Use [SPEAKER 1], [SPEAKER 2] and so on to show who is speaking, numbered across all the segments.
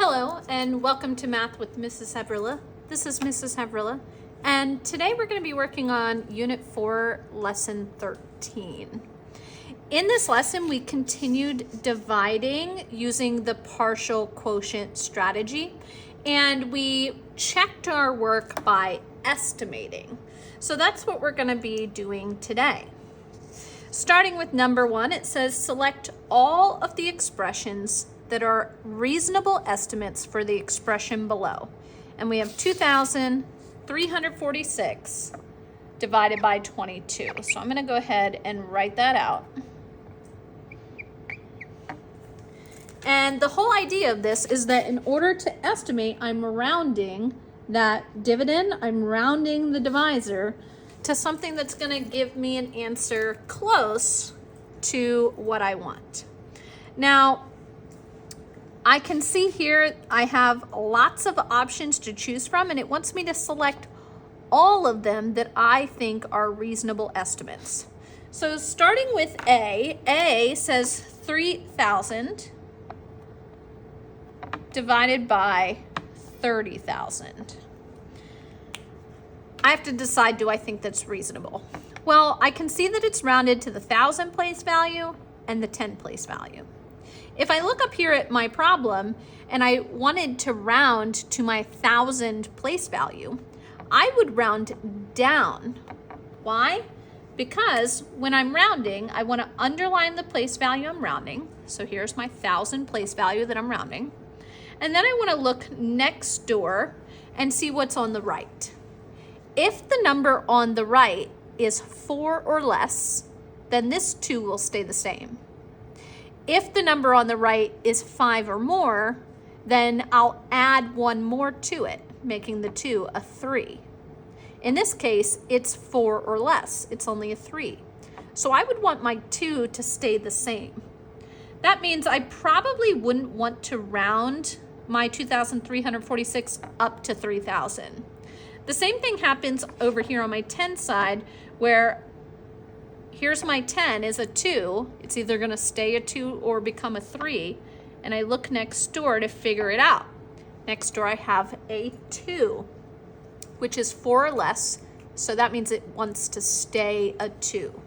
[SPEAKER 1] Hello and welcome to Math with Mrs. Havrilla. This is Mrs. Havrilla, and today we're going to be working on Unit 4, Lesson 13. In this lesson, we continued dividing using the partial quotient strategy, and we checked our work by estimating. So that's what we're going to be doing today. Starting with number 1, it says select all of the expressions that are reasonable estimates for the expression below. And we have 2,346 divided by 22. So I'm going to go ahead and write that out. And the whole idea of this is that in order to estimate, I'm rounding that dividend, I'm rounding the divisor to something that's going to give me an answer close to what I want. Now, I can see here I have lots of options to choose from, and it wants me to select all of them that I think are reasonable estimates. So starting with A says 3,000 divided by 30,000. I have to decide, do I think that's reasonable? Well, I can see that it's rounded to the 1,000 place value and the 10 place value. If I look up here at my problem and I wanted to round to my 1,000 place value, I would round down. Why? Because when I'm rounding, I want to underline the place value I'm rounding. So here's my 1,000 place value that I'm rounding. And then I want to look next door and see what's on the right. If the number on the right is 4 or less, then this 2 will stay the same. If the number on the right is 5 or more, then I'll add 1 more to it, making the 2 a 3. In this case, it's 4 or less. It's only a 3. So I would want my 2 to stay the same. That means I probably wouldn't want to round my 2,346 up to 3,000. The same thing happens over here on my 10 side, where here's my 10 is a 2. It's either going to stay a 2 or become a 3. And I look next door to figure it out. Next door I have a 2, which is 4 or less. So that means it wants to stay a 2.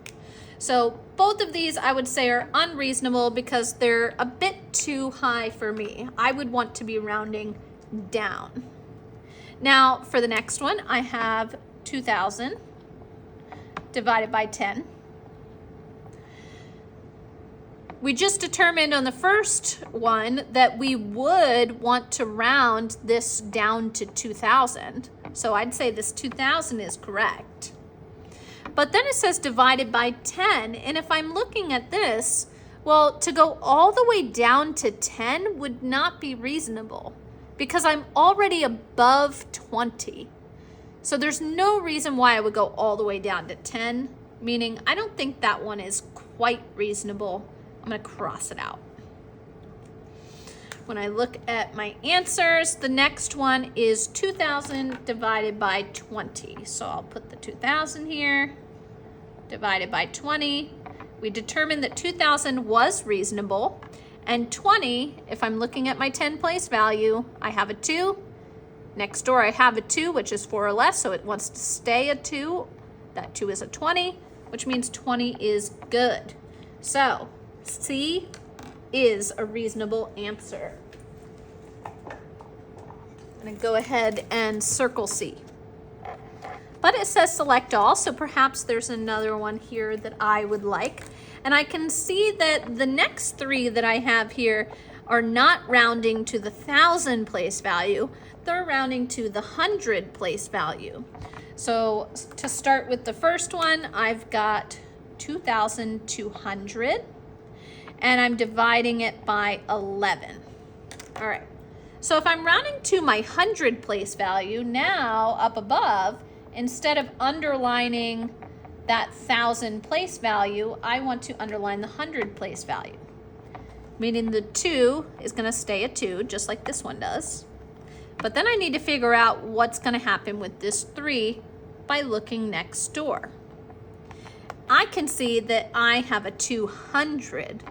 [SPEAKER 1] So both of these I would say are unreasonable because they're a bit too high for me. I would want to be rounding down. Now for the next one, I have 2,000 divided by 10. We just determined on the first one that we would want to round this down to 2,000. So I'd say this 2,000 is correct. But then it says divided by 10. And if I'm looking at this, well, to go all the way down to 10 would not be reasonable because I'm already above 20. So there's no reason why I would go all the way down to 10, meaning I don't think that one is quite reasonable. I'm going to cross it out. When I look at my answers, the next one is 2,000 divided by 20. So I'll put the 2,000 here, divided by 20. We determined that 2,000 was reasonable. And 20, if I'm looking at my 10 place value, I have a 2. Next door I have a 2, which is 4 or less, so it wants to stay a 2. That 2 is a 20, which means 20 is good. So C is a reasonable answer. I'm going to go ahead and circle C. But it says select all, so perhaps there's another one here that I would like. And I can see that the next 3 that I have here are not rounding to the 1,000 place value. They're rounding to the 100 place value. So to start with the first one, I've got 2,200. And I'm dividing it by 11. All right, so if I'm rounding to my 100 place value, now up above, instead of underlining that 1,000 place value, I want to underline the 100 place value, meaning the 2 is going to stay a 2, just like this one does. But then I need to figure out what's going to happen with this 3 by looking next door. I can see that I have a 200.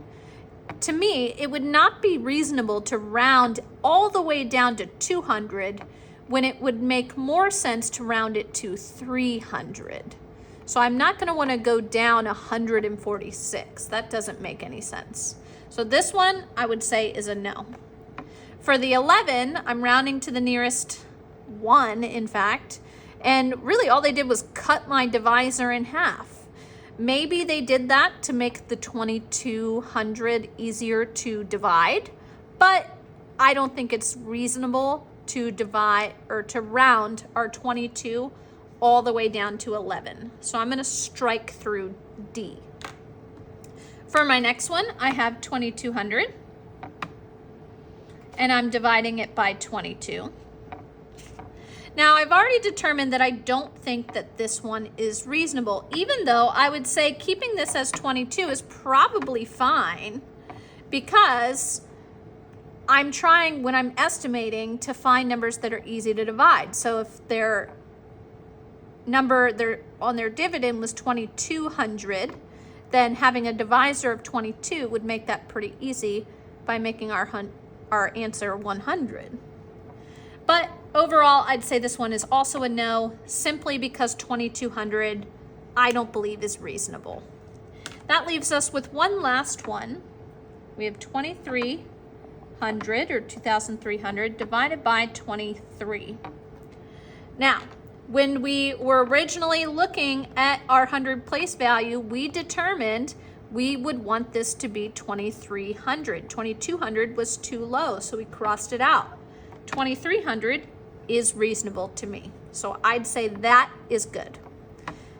[SPEAKER 1] to me, it would not be reasonable to round all the way down to 200 when it would make more sense to round it to 300. So I'm not going to want to go down 146. That doesn't make any sense. So this one I would say is a no. For the 11, I'm rounding to the nearest 1, in fact, and really all they did was cut my divisor in half. Maybe they did that to make the 2200 easier to divide, but I don't think it's reasonable to divide or to round our 22 all the way down to 11. So I'm going to strike through D. For my next one, I have 2200. And I'm dividing it by 22. Now, I've already determined that I don't think that this one is reasonable, even though I would say keeping this as 22 is probably fine, because I'm trying, when I'm estimating, to find numbers that are easy to divide. So if their number on their dividend was 2200, then having a divisor of 22 would make that pretty easy by making our answer 100. But overall, I'd say this one is also a no, simply because 2200 I don't believe is reasonable. That leaves us with one last one. We have 2300 or 2300 divided by 23. Now, when we were originally looking at our 100 place value, we determined we would want this to be 2300. 2200 was too low, so we crossed it out. 2300 is reasonable to me, so I'd say that is good.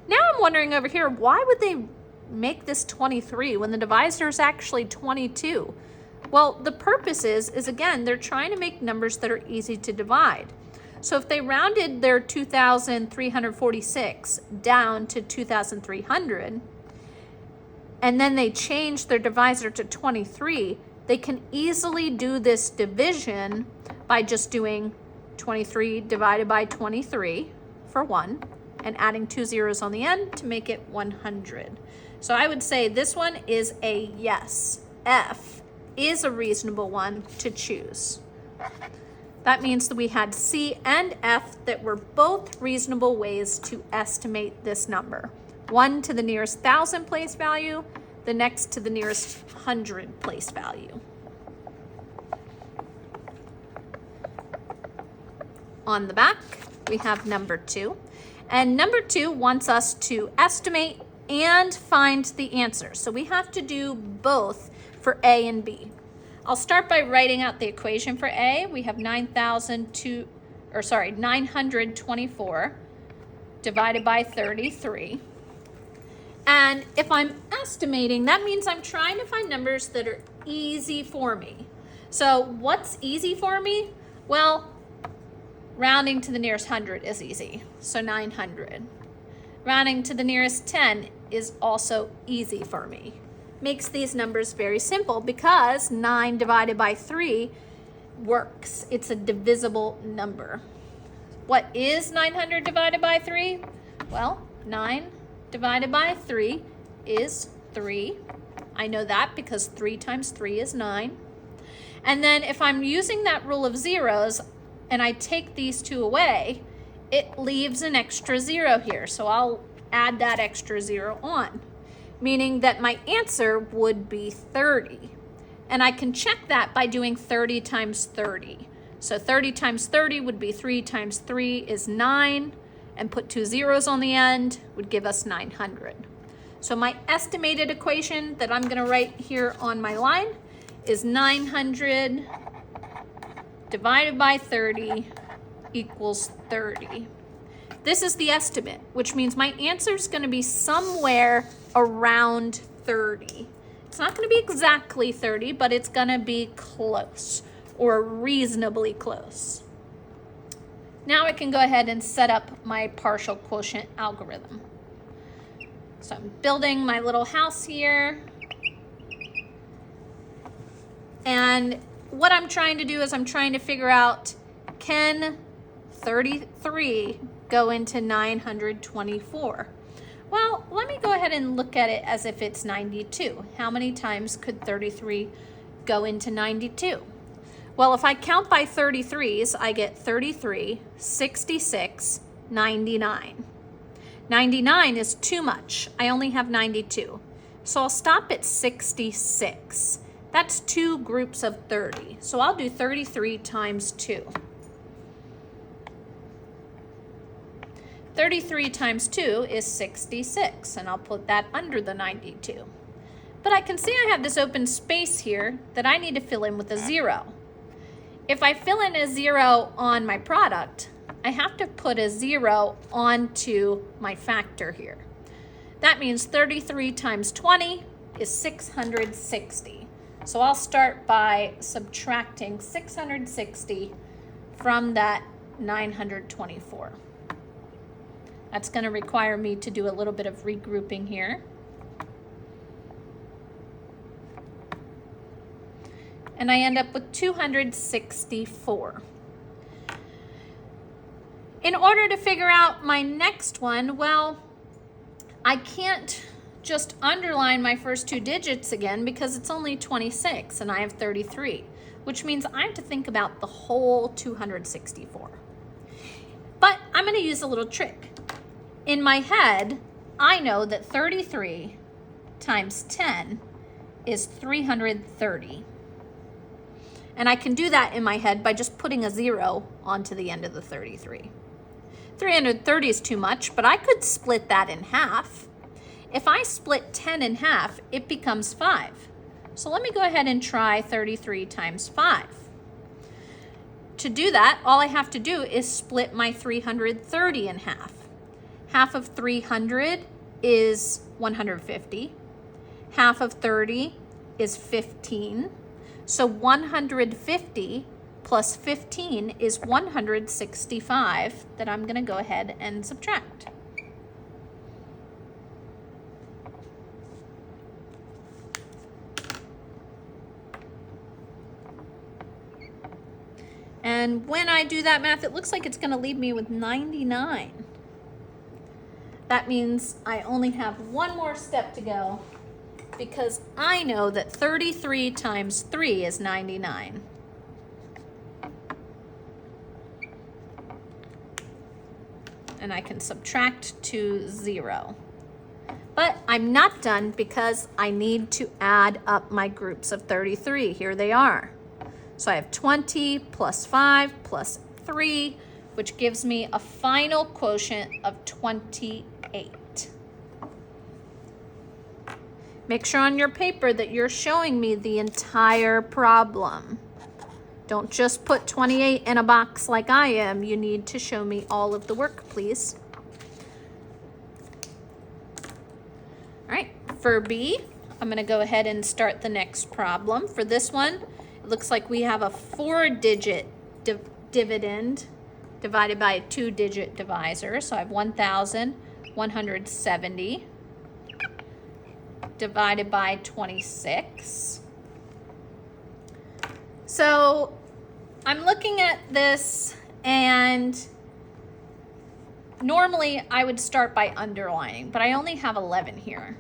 [SPEAKER 1] Now I'm wondering over here, why would they make this 23 when the divisor is actually 22? Well, the purpose is again, they're trying to make numbers that are easy to divide. So if they rounded their 2,346 down to 2,300, and then they change their divisor to 23, they can easily do this division by just doing 23 divided by 23 for 1, and adding 2 zeros on the end to make it 100. So I would say this one is a yes. F is a reasonable one to choose. That means that we had C and F that were both reasonable ways to estimate this number. One to the nearest 1,000 place value, the next to the nearest 100 place value. On the back, we have number 2. And number 2 wants us to estimate and find the answer. So we have to do both for A and B. I'll start by writing out the equation for A. We have 924 divided by 33. And if I'm estimating, that means I'm trying to find numbers that are easy for me. So what's easy for me? Well, rounding to the nearest 100 is easy, so 900. Rounding to the nearest 10 is also easy for me. Makes these numbers very simple because 9 divided by 3 works. It's a divisible number. What is 900 divided by 3? Well, 9 divided by 3 is 3. I know that because 3 times 3 is 9. And then if I'm using that rule of zeros and I take these 2 away, it leaves an extra 0 here. So I'll add that extra 0 on, meaning that my answer would be 30. And I can check that by doing 30 times 30. So 30 times 30 would be 3 times 3 is 9, and put 2 zeros on the end would give us 900. So my estimated equation that I'm gonna write here on my line is 900 divided by 30 equals 30. This is the estimate, which means my answer is gonna be somewhere around 30. It's not gonna be exactly 30, but it's gonna be close or reasonably close. Now I can go ahead and set up my partial quotient algorithm. So I'm building my little house here. And what I'm trying to do is I'm trying to figure out, can 33 go into 924? Well, let me go ahead and look at it as if it's 92. How many times could 33 go into 92? Well, if I count by 33s, I get 33, 66, 99. 99 is too much. I only have 92. So I'll stop at 66. That's 2 groups of 30. So I'll do 33 times 2. 33 times 2 is 66, and I'll put that under the 92. But I can see I have this open space here that I need to fill in with a 0. If I fill in a 0 on my product, I have to put a 0 onto my factor here. That means 33 times 20 is 660. So I'll start by subtracting 660 from that 924. That's going to require me to do a little bit of regrouping here. And I end up with 264. In order to figure out my next one, well, I can't just underline my first 2 digits again because it's only 26 and I have 33, which means I have to think about the whole 264. But I'm going to use a little trick. In my head, I know that 33 times 10 is 330. And I can do that in my head by just putting a 0 onto the end of the 33. 330 is too much, but I could split that in half. If I split 10 in half, it becomes 5. So let me go ahead and try 33 times 5. To do that, all I have to do is split my 330 in half. Half of 300 is 150. Half of 30 is 15. So 150 plus 15 is 165 that I'm going to go ahead and subtract. And when I do that math, it looks like it's going to leave me with 99. That means I only have one more step to go because I know that 33 times 3 is 99. And I can subtract to 0. But I'm not done because I need to add up my groups of 33. Here they are. So I have 20 plus 5 plus 3, which gives me a final quotient of 28. Make sure on your paper that you're showing me the entire problem. Don't just put 28 in a box like I am. You need to show me all of the work, please. All right, for B, I'm going to go ahead and start the next problem. For this one, it looks like we have a 4-digit dividend divided by a 2-digit divisor. So I have 1,170 divided by 26. So I'm looking at this, and normally I would start by underlining, but I only have 11 here.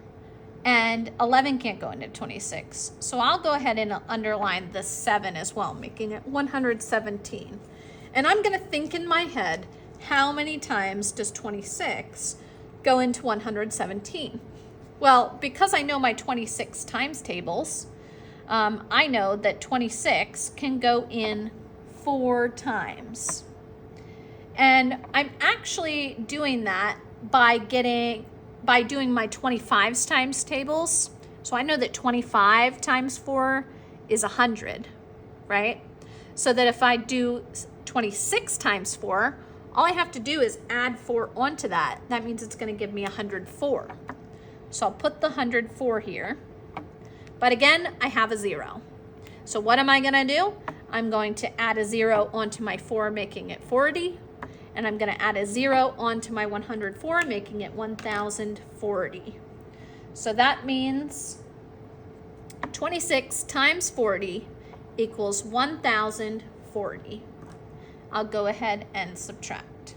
[SPEAKER 1] And 11 can't go into 26. So I'll go ahead and underline the 7 as well, making it 117. And I'm going to think in my head, how many times does 26 go into 117? Well, because I know my 26 times tables, I know that 26 can go in 4 times. And I'm actually doing that by doing my 25s times tables. So I know that 25 times 4 is 100, right? So that if I do 26 times 4, all I have to do is add 4 onto that. That means it's going to give me 104. So I'll put the 104 here. But again, I have a 0. So what am I going to do? I'm going to add a 0 onto my 4, making it 40. And I'm going to add a 0 onto my 104, making it 1,040. So that means 26 times 40 equals 1,040. I'll go ahead and subtract.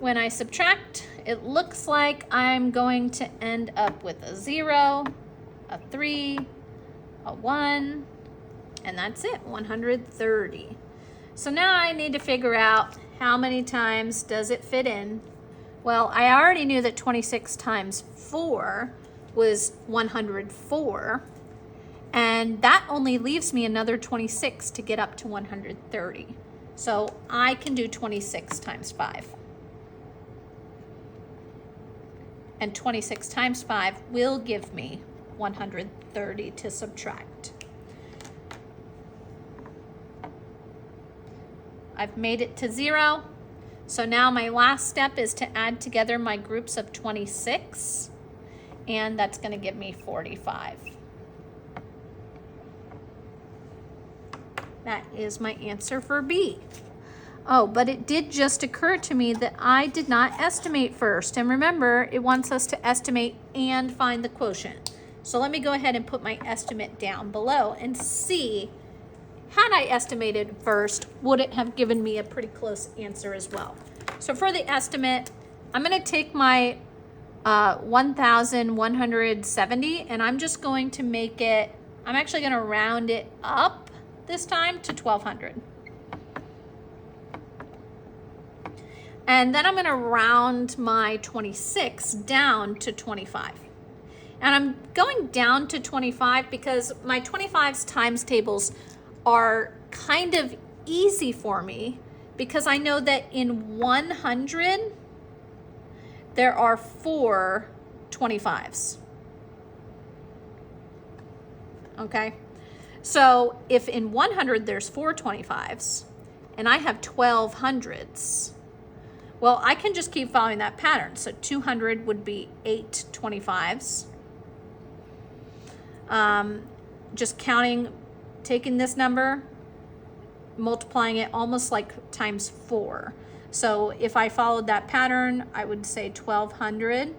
[SPEAKER 1] when I subtract, it looks like I'm going to end up with a 0, a 3, a 1, and that's it, 130. So now I need to figure out how many times does it fit in. Well, I already knew that 26 times 4 was 104, and that only leaves me another 26 to get up to 130. So I can do 26 times 5. And 26 times 5 will give me 130 to subtract. I've made it to 0. So now my last step is to add together my groups of 26, and that's going to give me 45. That is my answer for B. Oh, but it did just occur to me that I did not estimate first. And remember, it wants us to estimate and find the quotient. So let me go ahead and put my estimate down below and see, had I estimated first, would it have given me a pretty close answer as well? So for the estimate, I'm going to take my 1,170 and I'm just going to make it, I'm actually going to round it up this time to 1,200. And then I'm going to round my 26 down to 25. And I'm going down to 25 because my 25's times tables are kind of easy for me because I know that in 100 there are 4 25s. Okay? So if in 100 there's 4 25s and I have 12 hundreds, well, I can just keep following that pattern. So 200 would be 8 25s. Just counting, taking this number, multiplying it almost like times 4. So if I followed that pattern, I would say 1,200.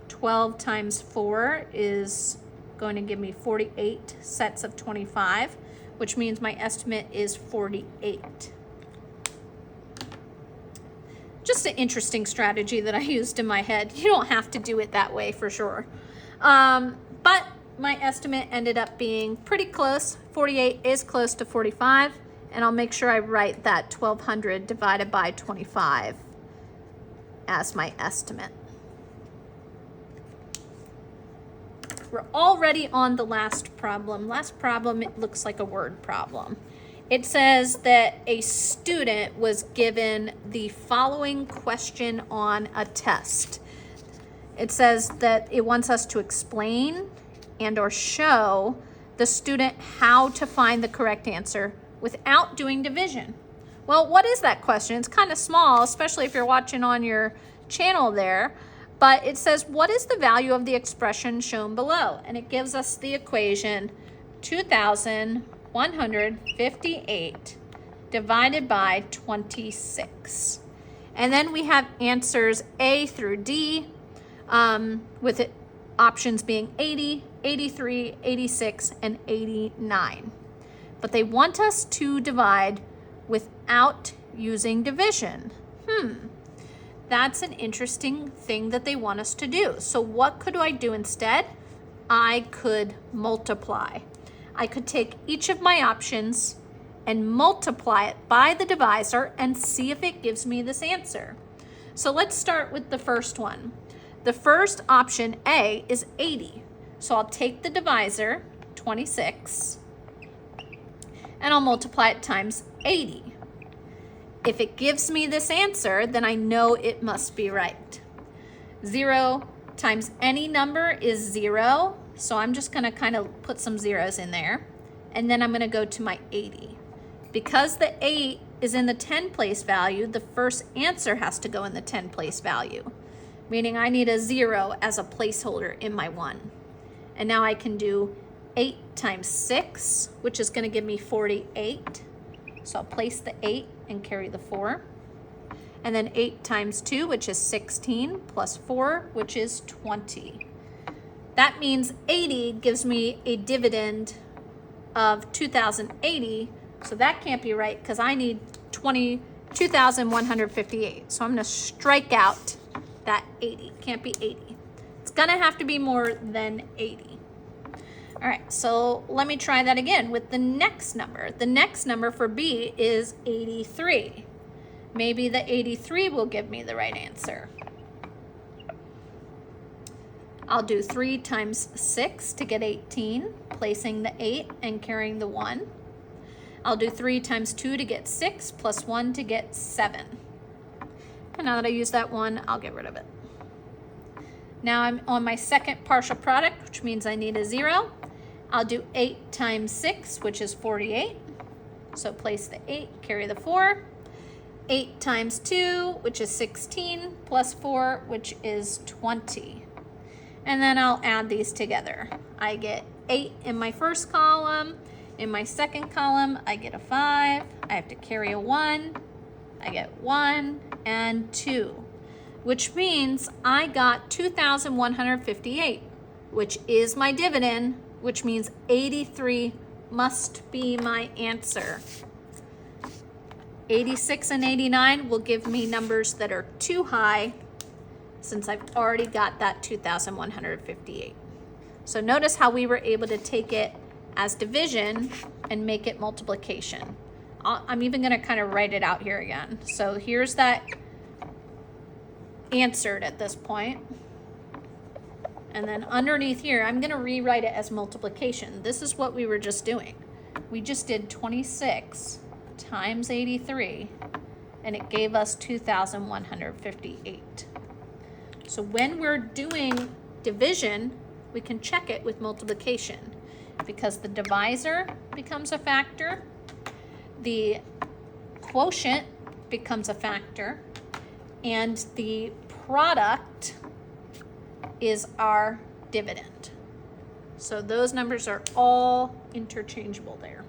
[SPEAKER 1] 12 times 4 is going to give me 48 sets of 25, which means my estimate is 48. Just an interesting strategy that I used in my head. You don't have to do it that way for sure. But my estimate ended up being pretty close. 48 is close to 45, and I'll make sure I write that 1,200 divided by 25 as my estimate. We're already on the last problem. Last problem, it looks like a word problem. It says that a student was given the following question on a test. It says that it wants us to explain and or show the student how to find the correct answer without doing division. Well, what is that question? It's kind of small, especially if you're watching on your channel there, but it says, what is the value of the expression shown below? And it gives us the equation 2,158 divided by 26. And then we have answers A through D, with it options being 80, 83, 86, and 89. But they want us to divide without using division. That's an interesting thing that they want us to do. So what could I do instead? I could multiply. I could take each of my options and multiply it by the divisor and see if it gives me this answer. So let's start with the first one. The first option, A, is 80. So I'll take the divisor, 26, and I'll multiply it times 80. If it gives me this answer, then I know it must be right. 0 times any number is 0. So I'm just going to kind of put some zeros in there. And then I'm going to go to my 80. Because the 8 is in the 10 place value, the first answer has to go in the 10 place value, meaning I need a 0 as a placeholder in my 1. And now I can do 8 times 6, which is going to give me 48. So I'll place the 8 and carry the 4. And then 8 times 2, which is 16, plus 4, which is 20. That means 80 gives me a dividend of 2,080. So that can't be right because I need 20 2,158. So I'm going to strike out that 80. Can't be 80. It's going to have to be more than 80. All right, so let me try that again with the next number. The next number for B is 83. Maybe the 83 will give me the right answer. I'll do 3 times 6 to get 18, placing the 8 and carrying the 1. I'll do 3 times 2 to get 6, plus 1 to get 7. And now that I use that 1, I'll get rid of it. Now I'm on my second partial product, which means I need a 0. I'll do 8 times 6, which is 48. So place the 8, carry the 4. 8 times 2, which is 16, plus 4, which is 20. And then I'll add these together. I get 8 in my first column. In my second column, I get a 5. I have to carry a 1. I get 1 and 2, which means I got 2,158, which is my dividend, which means 83 must be my answer. 86 and 89 will give me numbers that are too high since I've already got that 2,158. So notice how we were able to take it as division and make it multiplication. I'm even going to kind of write it out here again. So here's that answered at this point. And then underneath here, I'm going to rewrite it as multiplication. This is what we were just doing. We just did 26 times 83, and it gave us 2,158. So when we're doing division, we can check it with multiplication because the divisor becomes a factor, the quotient becomes a factor, and the product is our dividend. So those numbers are all interchangeable there.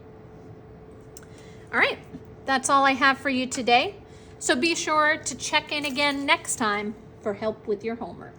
[SPEAKER 1] All right, that's all I have for you today. So be sure to check in again next time for help with your homework.